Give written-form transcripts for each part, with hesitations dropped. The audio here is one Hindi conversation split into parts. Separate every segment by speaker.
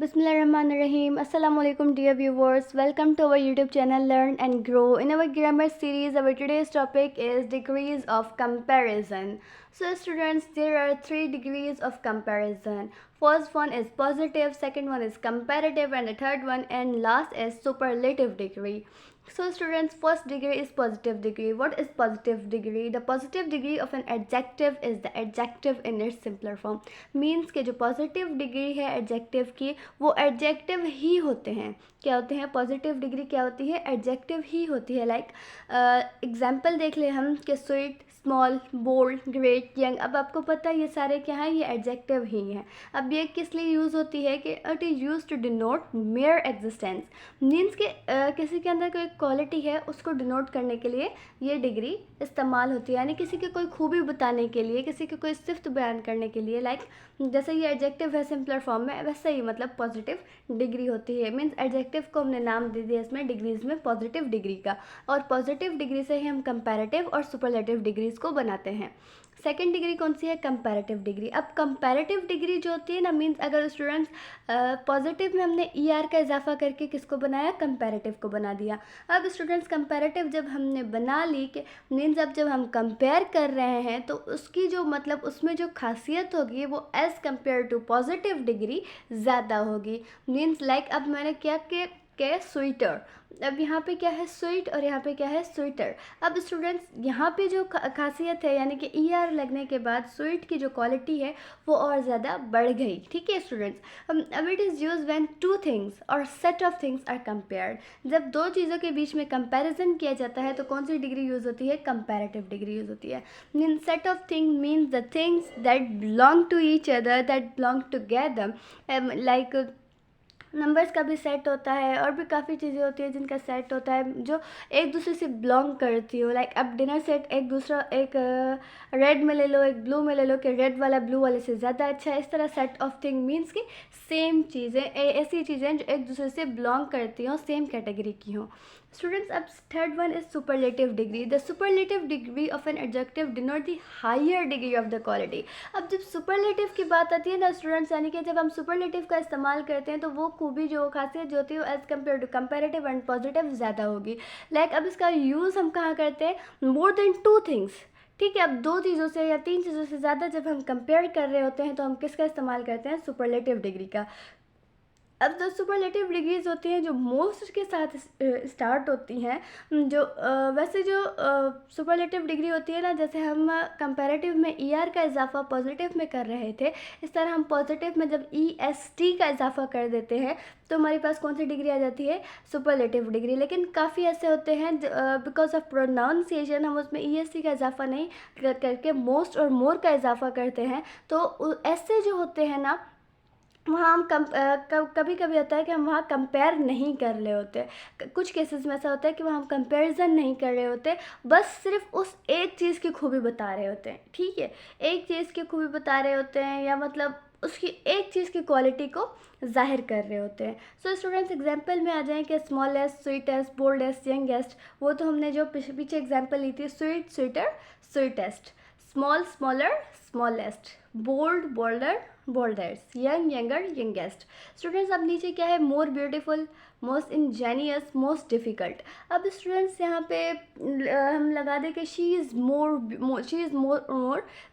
Speaker 1: Bismillahirrahmanirrahim. Assalamu alaikum dear viewers. Welcome to our YouTube channel Learn and Grow. In our grammar series, our today's topic is degrees of comparison. So students, there are 3 degrees of comparison. First one is positive, second one is comparative, and the third one and last is superlative degree. So students, first degree is positive degree. What is positive degree? The positive degree of an adjective is the adjective in its simpler form. Means कि जो positive degree है adjective की वो adjective ही होते हैं. क्या होते हैं? positive degree क्या होती है? adjective ही होती है. Like example देख ले हम कि sweet, small, bold, great, young. अब आपको पता है ये सारे क्या हैं? ये एडजेक्टिव ही हैं. अब ये किस लिए यूज़ होती है कि it is use to denote mere existence. Means कि किसी के अंदर कोई क्वालिटी है उसको डिनोट करने के लिए ये डिग्री इस्तेमाल होती है. यानी किसी की कोई खूबी बताने के लिए, किसी की कोई सिफ्त बयान करने के लिए. लाइक जैसे ये एडजेक्टिव है सिंपलर फॉर्म में, वैसे ही मतलब पॉजिटिव डिग्री होती है. मीन्स एडजेक्टिव को हमने नाम दे दिया इसमें डिग्रीज में पॉजिटिव डिग्री का. और पॉजिटिव डिग्री से ही हम कंपैरेटिव और सुपरलेटिव डिग्रीज को बनाते हैं. सेकेंड डिग्री कौन सी है? Comparative degree. अब कंपैरेटिव डिग्री जो होती है ना, मीन्स अगर स्टूडेंट्स पॉजिटिव में हमने ER का इजाफा करके किसको बनाया? कंपैरेटिव को बना दिया. अब स्टूडेंट्स कंपैरेटिव जब हमने बना ली कि मीन्स अब जब हम कंपेयर कर रहे हैं तो उसकी जो मतलब उसमें जो खासियत होगी वो as compare to positive degree ज़्यादा होगी. मीन्स लाइक अब मैंने क्या के स्वीटर. अब यहाँ पे क्या है? स्वीट और यहाँ पे क्या है? स्वीटर. अब स्टूडेंट्स यहाँ पे जो खासियत है यानी कि ER लगने के बाद स्वीट की जो क्वालिटी है वो और ज़्यादा बढ़ गई. ठीक है स्टूडेंट्स. अब it is use when two things और set of things are compared. जब दो चीज़ों के बीच में कंपैरिजन किया जाता है तो कौन सी डिग्री यूज़ होती है? कंपैरेटिव डिग्री यूज़ होती है. Mean set of thing means the things that belong to each other, that belong together. Like numbers का भी सेट होता है और भी काफ़ी चीज़ें होती है जिनका सेट होता है जो एक दूसरे से बिलोंग करती हो. लाइक अब डिनर सेट एक दूसरा एक रेड में ले लो, एक ब्लू में ले लो कि रेड वाला ब्लू वाले से ज़्यादा अच्छा है. इस तरह सेट ऑफ थिंग मीन्स कि सेम चीज़ें, ऐसी चीज़ें जो एक दूसरे से बिलोंग करती हों, सेम कैटेगरी की हों. स्टूडेंट्स अब third one is superlative degree. The superlative degree of an adjective denote the higher degree of the quality. अब जब सुपरलेटिव की बात आती है ना स्टूडेंट्स, यानी कि जब हम सुपरलेटिव का इस्तेमाल करते हैं तो वो खूबी जो खासियत जो होती है as compare to comparative and positive ज़्यादा होगी. लाइक अब इसका यूज़ हम कहाँ करते हैं? More than two things. ठीक है. अब दो चीज़ों से या तीन चीज़ों से ज़्यादा जब हम कंपेयर कर रहे होते हैं तो हम किसका इस्तेमाल करते हैं? सुपरलेटिव डिग्री का. अब जो सुपरलेटिव डिग्रीज होती हैं जो मोस्ट के साथ स्टार्ट होती हैं, जो वैसे जो सुपरलेटिव डिग्री होती है ना, जैसे हम कंपैरेटिव में ER का इजाफा पॉजिटिव में कर रहे थे, इस तरह हम पॉजिटिव में जब EST का इजाफा कर देते हैं तो हमारे पास कौन सी डिग्री आ जाती है? Superlative degree. लेकिन काफ़ी ऐसे होते हैं बिकॉज ऑफ प्रोनाउंसिएशन हम उसमें EST का इजाफा नहीं करके मोस्ट और मोर का इजाफा करते हैं. तो ऐसे जो होते हैं ना वहाँ हम कभी कभी होता है कि हम वहाँ कंपेयर नहीं कर रहे होते. कुछ केसेस में ऐसा होता है कि वहाँ हम कंपैरिजन नहीं कर रहे होते, बस सिर्फ उस एक चीज़ की खूबी बता रहे होते हैं. ठीक है. एक चीज़ की खूबी बता रहे होते हैं या मतलब उसकी एक चीज़ की क्वालिटी को जाहिर कर रहे होते हैं. सो स्टूडेंट्स एग्जाम्पल में आ जाएं कि स्मॉलेस्ट, स्वीटेस्ट, बोल्डेस्ट, यंगेस्ट. वो तो हमने जो पीछे एग्जाम्पल ली थी, sweet, sweeter, sweetest, small, smaller, smallest, bold, bolder, boldest, young, younger, youngest. Students अब नीचे क्या है? More beautiful, most ingenious, most difficult. अब स्टूडेंट्स यहाँ पे हम लगा दें कि शी इज़ मोर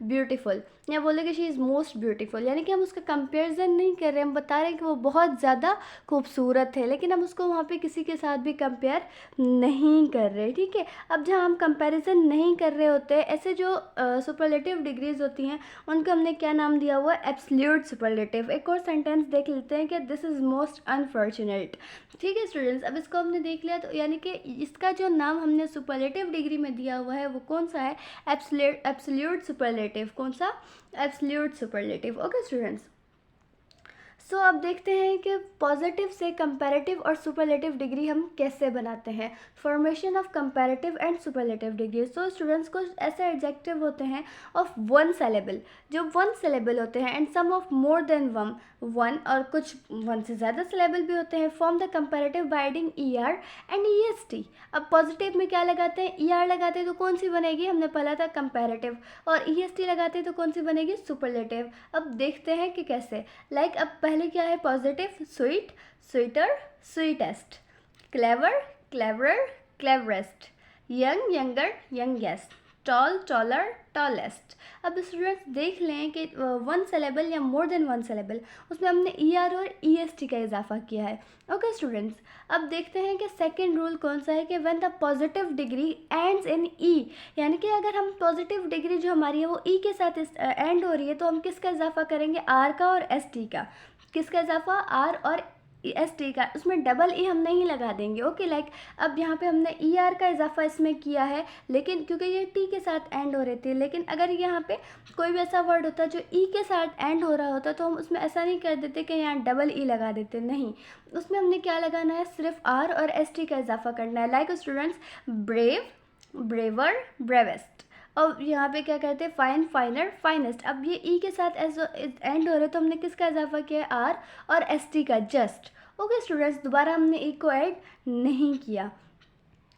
Speaker 1: ब्यूटीफुल या बोले कि शी इज़ मोस्ट ब्यूटीफुल. यानी कि हम उसका कंपेरिजन नहीं कर रहे, हम बता रहे हैं कि वो बहुत ज़्यादा खूबसूरत है, लेकिन हम उसको वहाँ पे किसी के साथ भी कंपेयर नहीं कर रहे. ठीक है. अब जहाँ हम कंपेरिजन नहीं कर रहे होते, ऐसे जो सुपरलेटिव डिग्रीज होती हैं उनको हमने क्या नाम दिया हुआ है? Absolute superlative. एक और सेंटेंस देख लेते हैं कि दिस इज़ मोस्ट अनफॉर्चुनेट. ठीक है स्टूडेंट्स. अब इसको हमने देख लिया तो यानी कि इसका जो नाम हमने सुपरलेटिव डिग्री में दिया हुआ है वो कौन सा है? Absolute superlative. कौन सा? Absolute superlative. Okay students. So अब देखते हैं कि पॉजिटिव से कंपैरेटिव और सुपरलेटिव डिग्री हम कैसे बनाते हैं. Formation of comparative and superlative degree. So students को ऐसे एडजेक्टिव होते हैं ऑफ वन सेलेबल, जो वन सेलेबल होते हैं, and some of more than one और कुछ वन से ज़्यादा सेलेबल भी होते हैं. Form the comparative by adding ER and EST. अब पॉजिटिव में क्या लगाते हैं? ER लगाते हैं तो कौन सी बनेगी? हमने पढ़ा था कंपैरेटिव. और EST लगाते हैं तो कौन सी बनेगी? सुपरलेटिव. अब देखते हैं कि कैसे. लाइक अब पहले क्या है positive, sweet, sweeter, sweetest, clever, cleverer, cleverest, young, younger, youngest, tall, taller, tallest. अब स्टूडेंट्स देख लें कि वन सेलेबल या मोर देन वन सेलेबल, उसमें हमने ई आर और ई एस टी का इजाफा किया है। ओके स्टूडेंट्स, अब देखते हैं कि सेकेंड रूल कौन सा है कि when the positive degree ends in E, यानी कि अगर हम पॉजिटिव डिग्री जो हमारी है वो ई के साथ एंड हो रही है तो हम किसका इजाफा करेंगे, आर का और एस टी का। किसका इजाफा, आर और एस टी का, उसमें डबल ई हम नहीं लगा देंगे। ओके लाइक अब यहाँ पे हमने ई आर का इजाफा इसमें किया है, लेकिन क्योंकि ये टी के साथ एंड हो रहे थे, लेकिन अगर यहाँ पे कोई भी ऐसा वर्ड होता जो ई के साथ एंड हो रहा होता तो हम उसमें ऐसा नहीं कर देते कि यहाँ डबल ई लगा देते, नहीं, उसमें हमने क्या लगाना है, सिर्फ आर और एस टी का इजाफा करना है। Like students, brave, braver, bravest. और यहाँ पे क्या करते हैं, फाइन, फाइनर, फाइनेस्ट। अब ये ई के साथ एंड हो रहे तो हमने किसका इजाफा किया है, आर और एस टी का, जस्ट। ओके स्टूडेंट्स, दोबारा हमने ई को ऐड नहीं किया।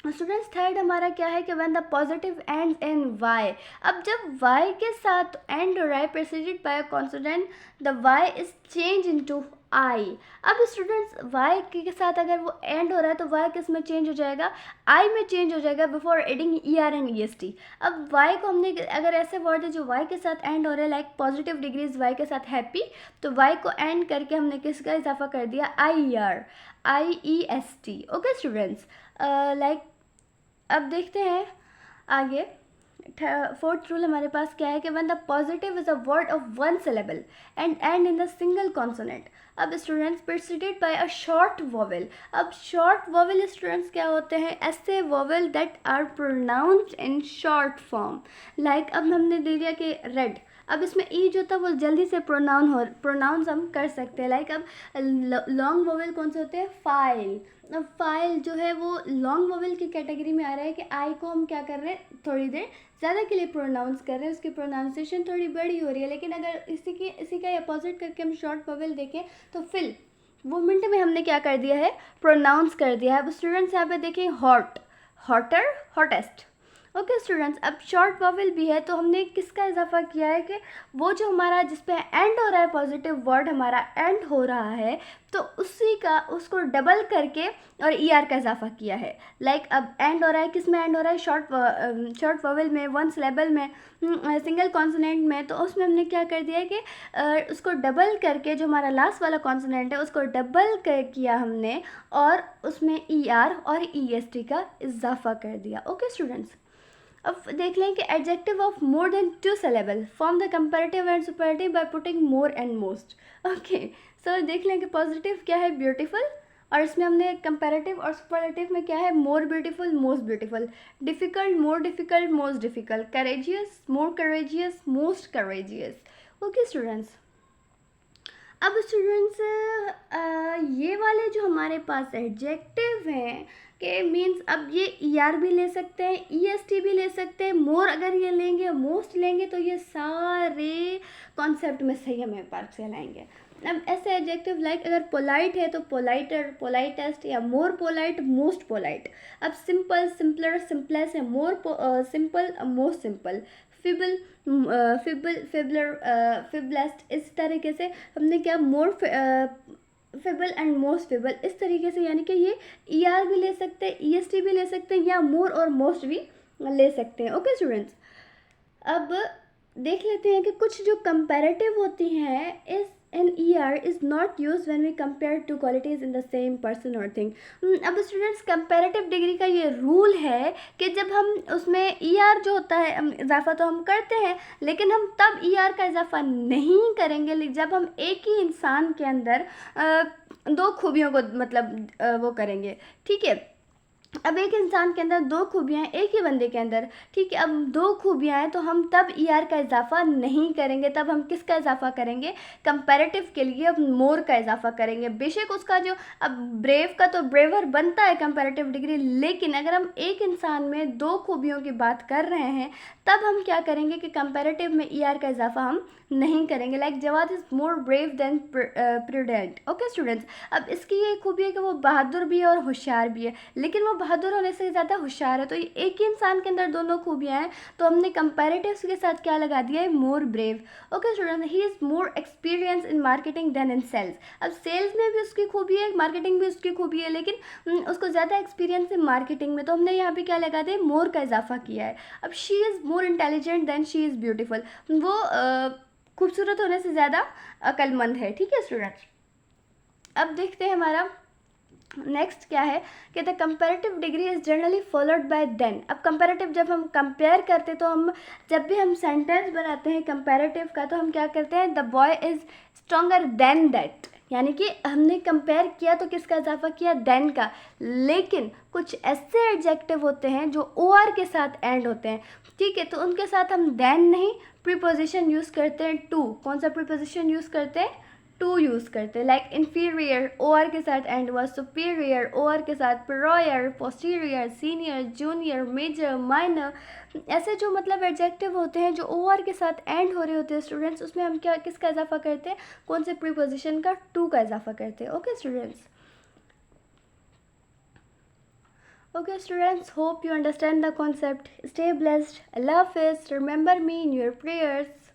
Speaker 1: स्टूडेंट्स थर्ड हमारा क्या है कि when the positive end in Y. अब जब वाई के साथ एंड हो रहा है preceded by consonant, the Y is change into I. अब स्टूडेंट्स वाई के साथ अगर वो एंड हो रहा है तो वाई किस में चेंज हो जाएगा, आई में चेंज हो जाएगा before adding E R and E S T. अब वाई को हमने, अगर ऐसे वर्ड है जो वाई के साथ एंड हो रहे हैं, लाइक पॉजिटिव डिग्रीज वाई के साथ हैप्पी, तो वाई को एंड करके हमने किसका इजाफा कर दिया, I R, I E S T. Okay students, like अब देखते हैं आगे। फोर्थ रूल हमारे पास क्या है कि when the positive is a word of one syllable end in the single consonant. अब students preceded by a short vowel. अब शॉर्ट वोवेल स्टूडेंट्स क्या होते हैं, ऐसे vowel that are pronounced in short form. Like अब हमने ले लिया कि रेड, अब इसमें ई जो था वो जल्दी से प्रोनाउंस हम कर सकते हैं। लाइक अब लॉन्ग वोवेल कौन से होते हैं, फाइल। अब फाइल जो है वो लॉन्ग वोवेल की कैटेगरी में आ रहा है कि आई को हम क्या कर रहे हैं, थोड़ी देर ज़्यादा के लिए प्रोनाउंस कर रहे हैं, उसकी प्रोनाउंसिएशन थोड़ी बड़ी हो रही है। लेकिन अगर इसी का अपोजिट करके हम शॉर्ट वोवेल देखें तो फिल, वो मिनट में हमने क्या कर दिया है, प्रोनाउंस कर दिया है। अब स्टूडेंट्स यहाँ पे देखें, hot, hotter, hottest. Okay students, अब शॉर्ट वोवेल भी है तो हमने किसका इजाफा किया है कि वो जो हमारा जिस पे एंड हो रहा है, पॉजिटिव वर्ड हमारा एंड हो रहा है, तो उसी का उसको डबल करके और ई आर का इजाफा किया है। लाइक अब एंड हो रहा है, किस में एंड हो रहा है, शॉर्ट वोवेल में, वन सिलेबल में, सिंगल कॉन्सोनेंट में, तो उसमें हमने क्या कर दिया है कि उसको डबल करके जो हमारा लास्ट वाला कॉन्सोनेंट है उसको डबल किया हमने और उसमें ई आर और ई एस टी का इजाफा कर दिया। ओके स्टूडेंट्स, अब देख लें कि adjective of more then two syllable form the comparative and superlative by putting more and most. Okay so देख लें कि पॉजिटिव क्या है, ब्यूटीफुल, और इसमें हमने कंपैरेटिव और सुपरलेटिव में क्या है, more beautiful, most beautiful, difficult, more difficult, most difficult, courageous, more courageous, most courageous. Okay students, अब स्टूडेंट्स ये वाले जो हमारे पास एडजेक्टिव हैं के मीन्स अब ये ई आर भी ले सकते हैं, ई एस टी भी ले सकते हैं, मोर अगर ये लेंगे, मोस्ट लेंगे, तो ये सारे कॉन्सेप्ट में सही हमें पार्ट से लाएंगे। अब ऐसे एडजेक्टिव लाइक अगर पोलाइट है तो पोलाइटर, पोलाइटेस्ट, या मोर पोलाइट, मोस्ट पोलाइट। अब सिंपल, सिंपलर, सिंपलेस्ट है, मोर सिंपल, मोस्ट सिंपल, फिबल, फिबलर, फिबलेस्ट। इस तरीके से हमने क्या, मोर फिबल एंड मोस्ट फिबल, इस तरीके से, यानी कि ये ई आर भी ले सकते हैं, ई एस टी भी ले सकते हैं, या मोर और मोस्ट भी ले सकते हैं। ओके स्टूडेंट्स, अब देख लेते हैं कि कुछ जो कंपैरेटिव होती हैं इस an E R is not use when we compare two qualities in the same person और थिंग। अब स्टूडेंट्स कंपैरेटिव डिग्री का ये रूल है कि जब हम उसमें ई आर जो होता है इजाफा तो हम करते हैं, लेकिन हम तब ई आर का इजाफा नहीं करेंगे जब हम एक ही इंसान के अंदर दो खूबियों को मतलब वो करेंगे। ठीक है, अब एक इंसान के अंदर दो खूबियाँ हैं, एक ही बंदे के अंदर, ठीक है, अब दो खूबियाँ हैं तो हम तब ई आर का इजाफा नहीं करेंगे, तब हम किसका इजाफा करेंगे, कंपैरेटिव के लिए अब मोर का इजाफा करेंगे। बेशक उसका जो अब ब्रेव का तो ब्रेवर बनता है कंपैरेटिव डिग्री, लेकिन अगर हम एक इंसान में दो खूबियों की बात कर रहे हैं तब हम क्या करेंगे कि कंपैरेटिव में ई आर का इजाफा हम नहीं करेंगे। Like Jawad is more brave than prudent. Okay students, अब इसकी ये खूबी है कि वो बहादुर भी है और होशियार भी है, लेकिन वो बहादुर होने से ज़्यादा होशियार है। तो ये एक ही इंसान के अंदर दोनों खूबियाँ हैं, तो हमने कंपैरेटिव्स के साथ क्या लगा दिया है, more brave. Okay student, he is more experience in marketing than in sales. अब सेल्स में भी उसकी खूबी है, मार्केटिंग भी उसकी खूबी है, लेकिन उसको ज़्यादा एक्सपीरियंस है मार्केटिंग में, तो हमने यहाँ पे क्या लगा दिया, मोर का इजाफा किया है। अब she is more intelligent then she is beautiful, वो खूबसूरत होने से ज़्यादा अक्लमंद है। ठीक है स्टूडेंट्स, अब देखते हैं हमारा नेक्स्ट क्या है कि the comparative degree is generally followed by than. अब कंपेरेटिव जब हम कंपेयर करते तो हम जब भी हम सेंटेंस बनाते हैं कंपेरेटिव का, तो हम क्या करते हैं, the boy is stronger than that, यानी कि हमने कंपेयर किया तो किसका इजाफा किया, देन का। लेकिन कुछ ऐसे एडजेक्टिव होते हैं जो ओ आर के साथ एंड होते हैं, ठीक है, तो उनके साथ हम देन नहीं, प्रीपोजिशन यूज़ करते हैं टू। कौन सा प्रीपोजिशन यूज़ करते हैं, टू यूज़ करते हैं। लाइक इन्फीरियर ओ आर के साथ एंड हुआ, सुपीरियर ओ आर के साथ, prior, posterior, senior, junior, major, minor. ऐसे जो मतलब एडजेक्टिव होते हैं जो ओ आर के साथ एंड हो रहे होते हैं स्टूडेंट्स, उसमें हम क्या किसका इजाफा करते हैं, कौन से प्रीपोजिशन का, टू का इजाफा करते हैं। Okay students, okay students, hope you understand the concept. Stay blessed. Allah Hafiz. Remember me in your prayers.